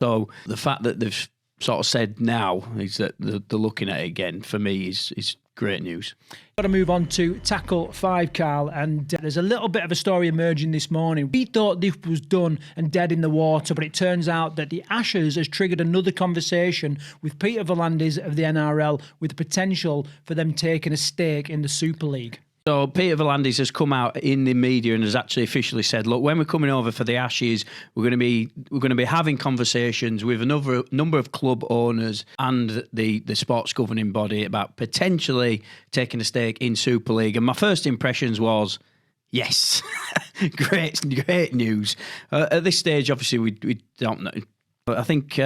So the fact that they've sort of said now is that they're looking at it again, for me, is great news. Got to move on to tackle 5, Carl, and there's a little bit of a story emerging this morning. We thought this was done and dead in the water, but it turns out that the Ashes has triggered another conversation with Peter V'landys of the NRL with the potential for them taking a stake in the Super League. So Peter V'landys has come out in the media and has actually officially said, look, when we're coming over for the Ashes, we're going to be having conversations with another number of club owners and the sports governing body about potentially taking a stake in Super League. And my first impressions was, yes, great news. At this stage, obviously, we don't know. But I think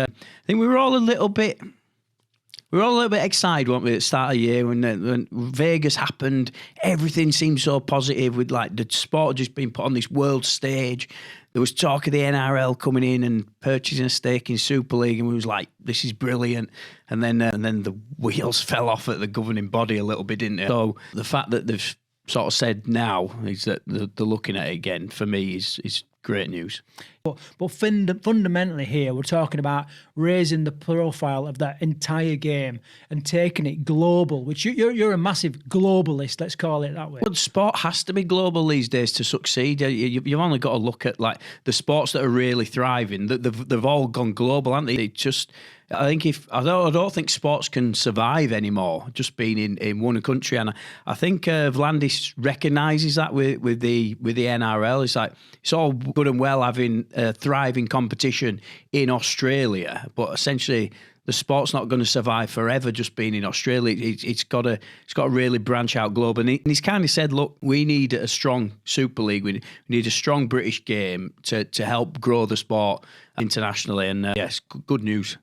we were all a little bit. We were all a little bit excited, weren't we, at the start of the year when Vegas happened. Everything seemed so positive with like the sport just being put on this world stage. There was talk of the NRL coming in and purchasing a stake in Super League, and we was like, this is brilliant. And then the wheels fell off at the governing body a little bit, didn't it? So the fact that they've sort of said now is that they're looking at it again, for me, is great news. But fundamentally here, we're talking about raising the profile of that entire game and taking it global, which you're a massive globalist, let's call it that way. But sport has to be global these days to succeed. You've only got to look at like the sports that are really thriving. They've all gone global, haven't they? I don't think sports can survive anymore just being in one country, and I think V'landys recognises that with the NRL. It's like it's all good and well having a thriving competition in Australia, but essentially the sport's not going to survive forever just being in Australia. It's got to really branch out globally. And he's kind of said, look, we need a strong Super League. We need a strong British game to help grow the sport internationally. And yes, good news.